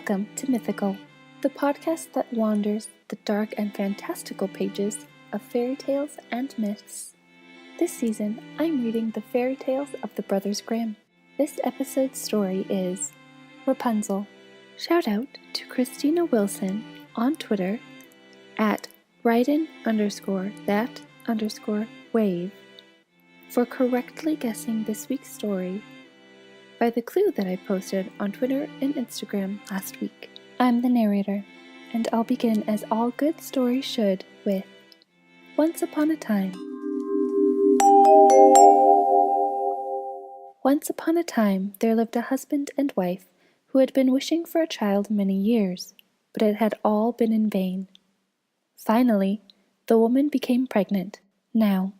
Welcome to Mythical, the podcast that wanders the dark and fantastical pages of fairy tales and myths. This season, I'm reading the fairy tales of the Brothers Grimm. This episode's story is Rapunzel. Shout out to Christina Wilson on Twitter at Ryden_that_wave for correctly guessing this week's story by the clue that I posted on Twitter and Instagram last week. I'm the narrator, and I'll begin as all good stories should with Once Upon a Time. Once upon a time, there lived a husband and wife who had been wishing for a child many years, but it had all been in vain. Finally, the woman became pregnant. Now,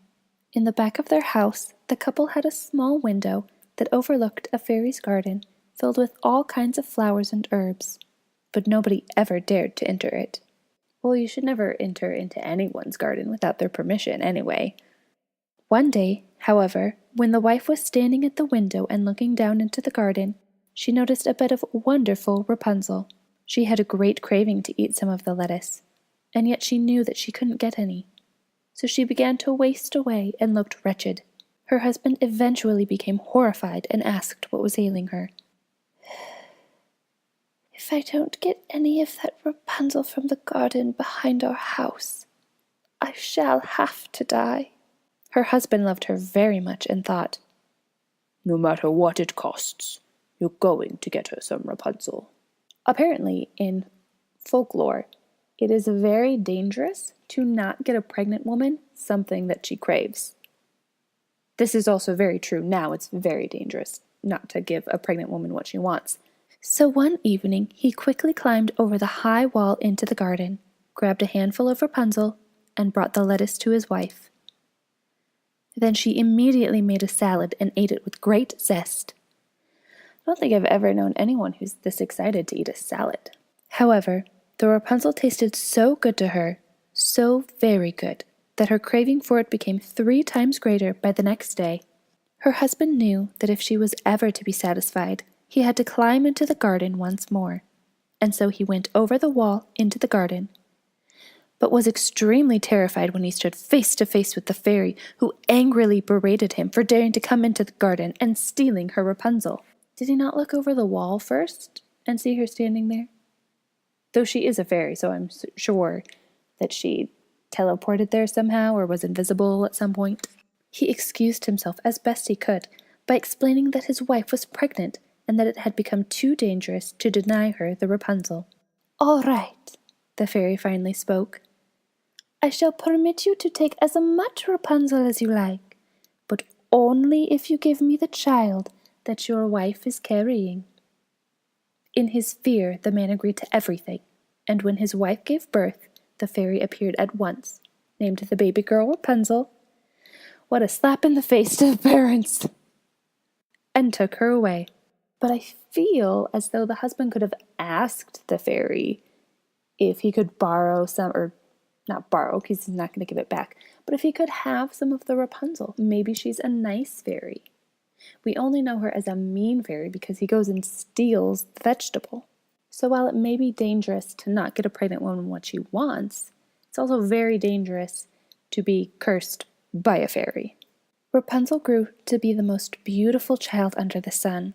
in the back of their house, the couple had a small window that overlooked a fairy's garden filled with all kinds of flowers and herbs, but nobody ever dared to enter it. Well, you should never enter into anyone's garden without their permission anyway. One day, however, when the wife was standing at the window and looking down into the garden, she noticed a bed of wonderful Rapunzel. She had a great craving to eat some of the lettuce, and yet she knew that she couldn't get any. So she began to waste away and looked wretched. Her husband eventually became horrified and asked what was ailing her. "If I don't get any of that Rapunzel from the garden behind our house, I shall have to die." Her husband loved her very much and thought, "No matter what it costs, you're going to get her some Rapunzel." Apparently, in folklore, it is very dangerous to not get a pregnant woman something that she craves. This is also very true now. It's very dangerous not to give a pregnant woman what she wants. So one evening, he quickly climbed over the high wall into the garden, grabbed a handful of Rapunzel, and brought the lettuce to his wife. Then she immediately made a salad and ate it with great zest. I don't think I've ever known anyone who's this excited to eat a salad. However, the Rapunzel tasted so good to her, so very good, that her craving for it became 3 times greater by the next day. Her husband knew that if she was ever to be satisfied, he had to climb into the garden once more, and so he went over the wall into the garden, but was extremely terrified when he stood face to face with the fairy, who angrily berated him for daring to come into the garden and stealing her Rapunzel. Did he not look over the wall first and see her standing there? Though she is a fairy, so I'm sure that she teleported there somehow or was invisible at some point. He excused himself as best he could by explaining that his wife was pregnant and that it had become too dangerous to deny her the Rapunzel. "All right," the fairy finally spoke. "I shall permit you to take as much Rapunzel as you like, but only if you give me the child that your wife is carrying." In his fear, the man agreed to everything, and when his wife gave birth, the fairy appeared at once, named the baby girl Rapunzel. What a slap in the face to the parents! And took her away. But I feel as though the husband could have asked the fairy if he could borrow some, or not borrow, because he's not going to give it back, but if he could have some of the Rapunzel. Maybe she's a nice fairy. We only know her as a mean fairy because he goes and steals the vegetable. So while it may be dangerous to not get a pregnant woman what she wants, it's also very dangerous to be cursed by a fairy. Rapunzel grew to be the most beautiful child under the sun.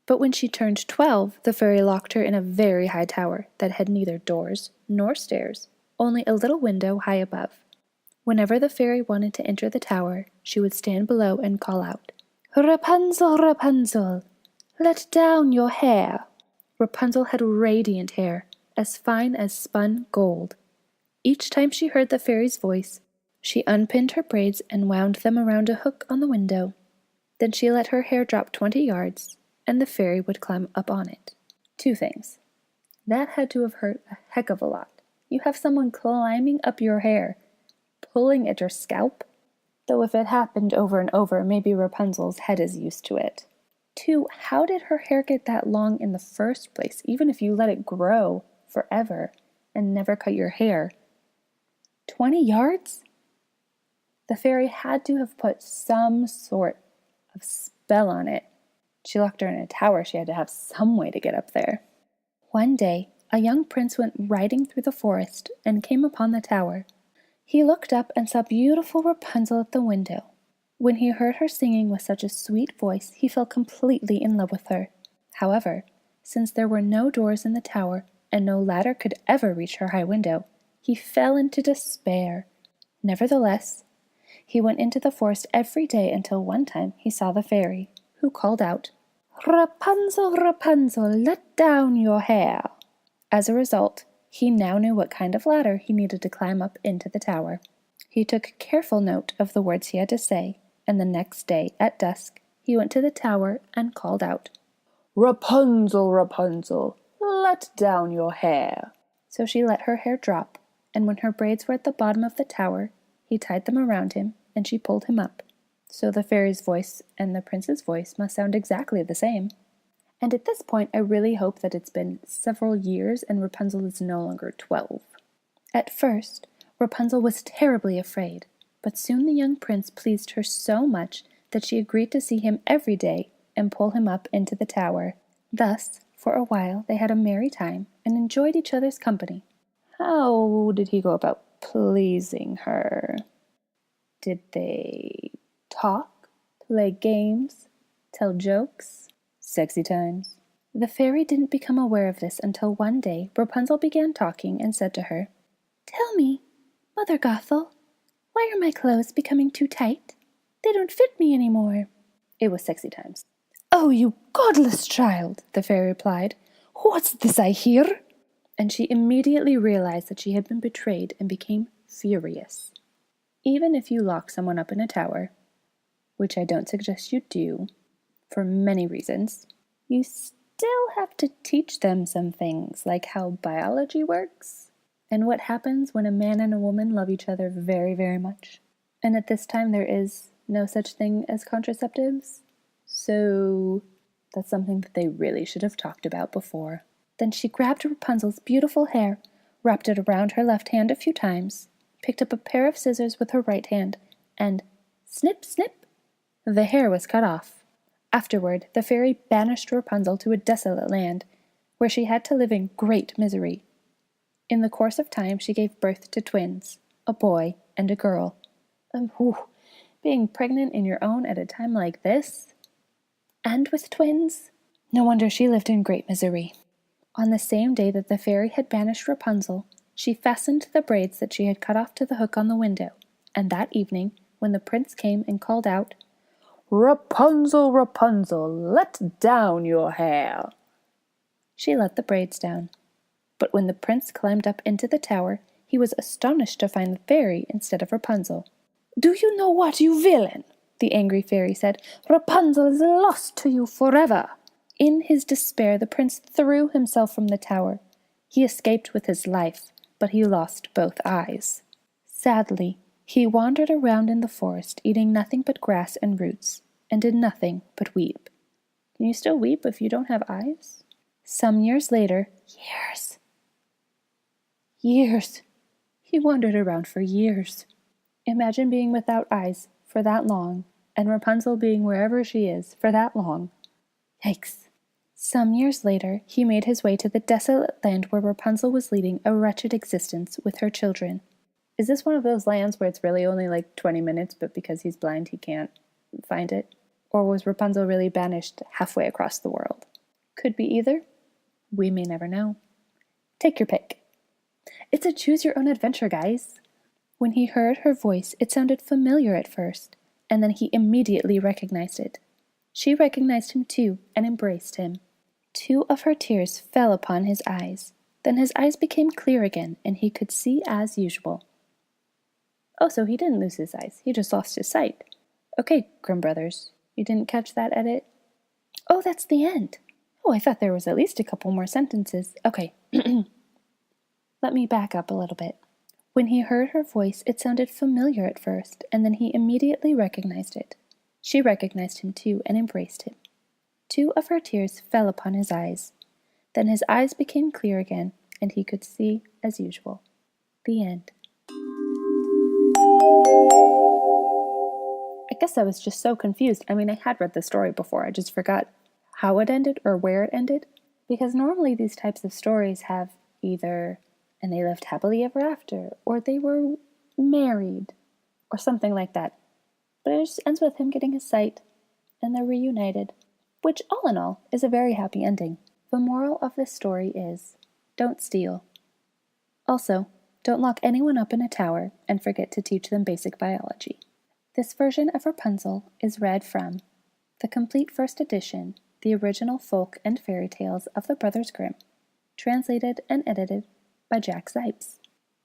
But when she turned 12, the fairy locked her in a very high tower that had neither doors nor stairs, only a little window high above. Whenever the fairy wanted to enter the tower, she would stand below and call out, "Rapunzel, Rapunzel, let down your hair." Rapunzel had radiant hair, as fine as spun gold. Each time she heard the fairy's voice, she unpinned her braids and wound them around a hook on the window. Then she let her hair drop 20 yards, and the fairy would climb up on it. 2 things. That had to have hurt a heck of a lot. You have someone climbing up your hair, pulling at your scalp. Though if it happened over and over, maybe Rapunzel's head is used to it. 2, how did her hair get that long in the first place, even if you let it grow forever and never cut your hair? 20 yards? The fairy had to have put some sort of spell on it. She locked her in a tower. She had to have some way to get up there. One day, a young prince went riding through the forest and came upon the tower. He looked up and saw beautiful Rapunzel at the window. When he heard her singing with such a sweet voice, he fell completely in love with her. However, since there were no doors in the tower and no ladder could ever reach her high window, he fell into despair. Nevertheless, he went into the forest every day until one time he saw the fairy, who called out, "Rapunzel, Rapunzel, let down your hair." As a result, he now knew what kind of ladder he needed to climb up into the tower. He took careful note of the words he had to say, and the next day, at dusk, he went to the tower and called out, "Rapunzel, Rapunzel, let down your hair." So she let her hair drop, and when her braids were at the bottom of the tower, he tied them around him, and she pulled him up. So the fairy's voice and the prince's voice must sound exactly the same. And at this point, I really hope that it's been several years and Rapunzel is no longer 12. At first, Rapunzel was terribly afraid, but soon the young prince pleased her so much that she agreed to see him every day and pull him up into the tower. Thus, for a while, they had a merry time and enjoyed each other's company. How did he go about pleasing her? Did they talk, play games, tell jokes? Sexy times. The fairy didn't become aware of this until one day Rapunzel began talking and said to her, "Tell me, Mother Gothel, why are my clothes becoming too tight? They don't fit me any more." It was sexy times. "Oh, you godless child," the fairy replied. "What's this I hear?" And she immediately realized that she had been betrayed and became furious. Even if you lock someone up in a tower, which I don't suggest you do, for many reasons, you still have to teach them some things, like how biology works, and what happens when a man and a woman love each other very, very much. And at this time, there is no such thing as contraceptives, so that's something that they really should have talked about before. Then she grabbed Rapunzel's beautiful hair, wrapped it around her left hand a few times, picked up a pair of scissors with her right hand, and snip, snip, the hair was cut off. Afterward, the fairy banished Rapunzel to a desolate land, where she had to live in great misery. In the course of time, she gave birth to twins, a boy and a girl. And being pregnant in your own at a time like this, and with twins, no wonder she lived in great misery. On the same day that the fairy had banished Rapunzel, she fastened the braids that she had cut off to the hook on the window, and that evening, when the prince came and called out, "Rapunzel, Rapunzel, let down your hair," she let the braids down. But when the prince climbed up into the tower, he was astonished to find the fairy instead of Rapunzel. "Do you know what, you villain?" the angry fairy said. "Rapunzel is lost to you forever." In his despair, the prince threw himself from the tower. He escaped with his life, but he lost both eyes. Sadly, he wandered around in the forest, eating nothing but grass and roots, and did nothing but weep. Can you still weep if you don't have eyes? Some years later, years, he wandered around for years. Imagine being without eyes for that long, and Rapunzel being wherever she is for that long. Yikes. Some years later, he made his way to the desolate land where Rapunzel was leading a wretched existence with her children. Is this one of those lands where it's really only like 20 minutes, but because he's blind, he can't find it? Or was Rapunzel really banished halfway across the world? Could be either. We may never know. Take your pick. It's a choose-your-own-adventure, guys. When he heard her voice, it sounded familiar at first, and then he immediately recognized it. She recognized him too and embraced him. 2 of her tears fell upon his eyes. Then his eyes became clear again, and he could see as usual. Oh, so he didn't lose his eyes. He just lost his sight. Okay, Grimm Brothers, you didn't catch that edit? Oh, that's the end. Oh, I thought there was at least a couple more sentences. Okay. Let me back up a little bit. When he heard her voice, it sounded familiar at first, and then he immediately recognized it. She recognized him too and embraced him. 2 of her tears fell upon his eyes. Then his eyes became clear again, and he could see as usual. The end. I guess I was just so confused. I mean, I had read the story before. I just forgot how it ended or where it ended. Because normally these types of stories have either, and they lived happily ever after, or they were married, or something like that. But it just ends with him getting his sight, and they're reunited, which all in all is a very happy ending. The moral of this story is, don't steal. Also, don't lock anyone up in a tower and forget to teach them basic biology. This version of Rapunzel is read from the complete first edition, the original folk and fairy tales of the Brothers Grimm, translated and edited by Jack Zipes.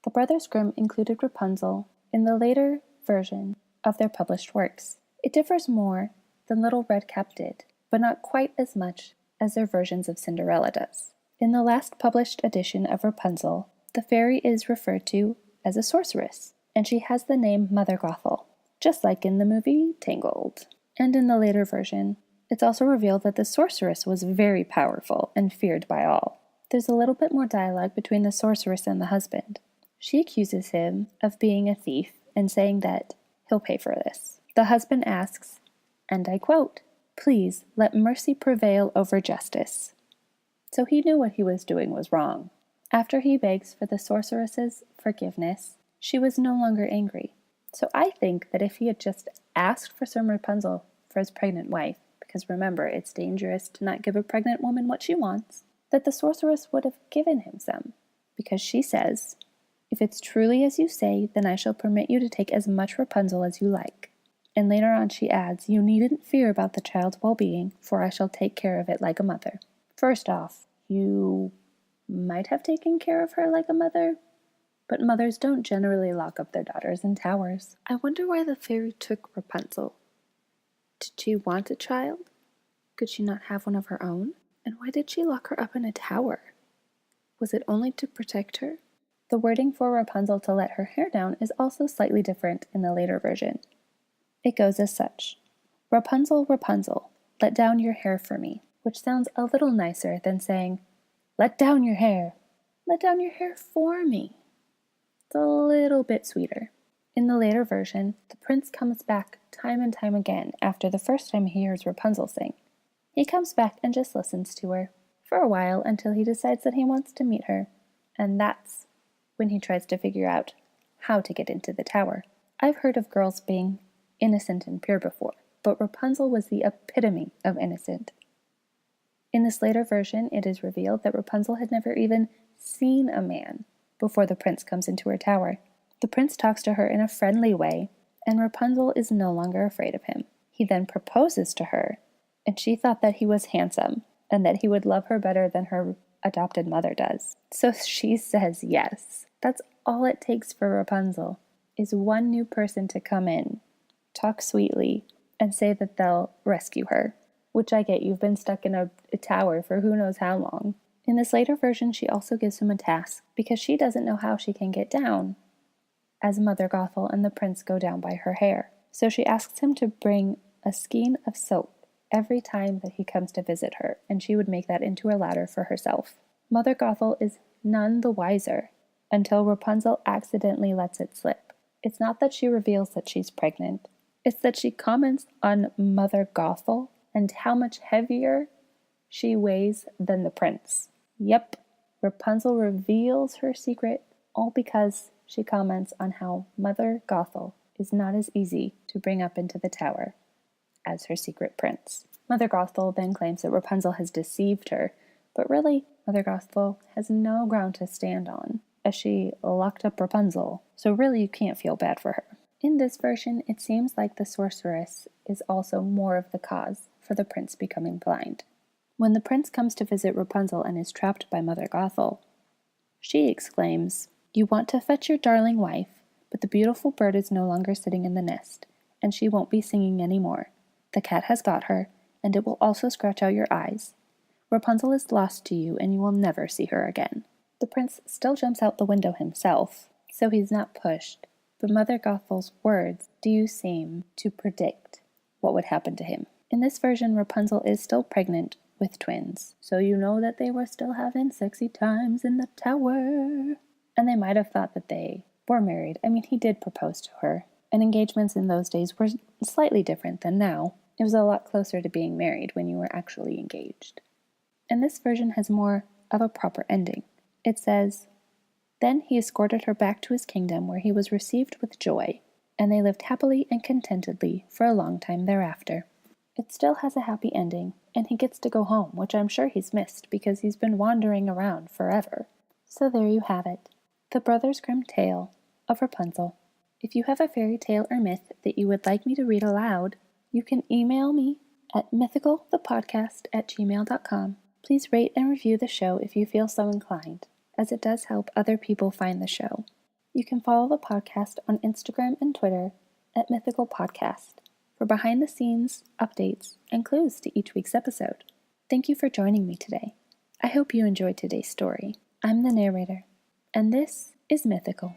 The Brothers Grimm included Rapunzel in the later version of their published works. It differs more than Little Red Cap did, but not quite as much as their versions of Cinderella does. In the last published edition of Rapunzel, the fairy is referred to as a sorceress, and she has the name Mother Gothel, just like in the movie Tangled. And in the later version, it's also revealed that the sorceress was very powerful and feared by all. There's a little bit more dialogue between the sorceress and the husband. She accuses him of being a thief and saying that he'll pay for this. The husband asks, and I quote, "Please let mercy prevail over justice." So he knew what he was doing was wrong. After he begs for the sorceress's forgiveness, she was no longer angry. So I think that if he had just asked for some Rapunzel for his pregnant wife, because remember, it's dangerous to not give a pregnant woman what she wants, that the sorceress would have given him some, because she says, "If it's truly as you say, then I shall permit you to take as much Rapunzel as you like." And later on she adds, "You needn't fear about the child's well-being, for I shall take care of it like a mother." First off, you might have taken care of her like a mother, but mothers don't generally lock up their daughters in towers. I wonder why the fairy took Rapunzel. Did she want a child? Could she not have one of her own? And why did she lock her up in a tower? Was it only to protect her? The wording for Rapunzel to let her hair down is also slightly different in the later version. It goes as such: "Rapunzel, Rapunzel, let down your hair for me," which sounds a little nicer than saying, "Let down your hair. Let down your hair for me." It's a little bit sweeter. In the later version, the prince comes back time and time again after the first time he hears Rapunzel sing. He comes back and just listens to her for a while until he decides that he wants to meet her, and that's when he tries to figure out how to get into the tower. I've heard of girls being innocent and pure before, but Rapunzel was the epitome of innocent. In this later version, it is revealed that Rapunzel had never even seen a man before the prince comes into her tower. The prince talks to her in a friendly way, and Rapunzel is no longer afraid of him. He then proposes to her, and she thought that he was handsome and that he would love her better than her adopted mother does. So she says yes. That's all it takes for Rapunzel, is one new person to come in, talk sweetly, and say that they'll rescue her. Which I get, you've been stuck in a tower for who knows how long. In this later version, she also gives him a task, because she doesn't know how she can get down, as Mother Gothel and the prince go down by her hair. So she asks him to bring a skein of soap every time that he comes to visit her, and she would make that into a ladder for herself. Mother Gothel is none the wiser until Rapunzel accidentally lets it slip. It's not that she reveals that she's pregnant, it's that she comments on Mother Gothel and how much heavier she weighs than the prince. Yep, Rapunzel reveals her secret all because she comments on how Mother Gothel is not as easy to bring up into the tower as her secret prince. Mother Gothel then claims that Rapunzel has deceived her, but really, Mother Gothel has no ground to stand on, as she locked up Rapunzel, so really you can't feel bad for her. In this version, it seems like the sorceress is also more of the cause for the prince becoming blind. When the prince comes to visit Rapunzel and is trapped by Mother Gothel, she exclaims, "You want to fetch your darling wife, but the beautiful bird is no longer sitting in the nest, and she won't be singing any more. The cat has got her, and it will also scratch out your eyes. Rapunzel is lost to you, and you will never see her again." The prince still jumps out the window himself, so he's not pushed, but Mother Gothel's words do seem to predict what would happen to him. In this version, Rapunzel is still pregnant with twins, so you know that they were still having sexy times in the tower. And they might have thought that they were married. I mean, he did propose to her, and engagements in those days were slightly different than now. It was a lot closer to being married when you were actually engaged. and this version has more of a proper ending. It says, "Then he escorted her back to his kingdom, where he was received with joy, and they lived happily and contentedly for a long time thereafter." It still has a happy ending, and he gets to go home, which I'm sure he's missed because he's been wandering around forever. So there you have it, the Brothers Grimm tale of Rapunzel. If you have a fairy tale or myth that you would like me to read aloud, you can email me at mythicalthepodcast@gmail.com. Please rate and review the show if you feel so inclined, as it does help other people find the show. You can follow the podcast on Instagram and Twitter at Mythical Podcast for behind-the-scenes updates and clues to each week's episode. Thank you for joining me today. I hope you enjoyed today's story. I'm the narrator, and this is Mythical.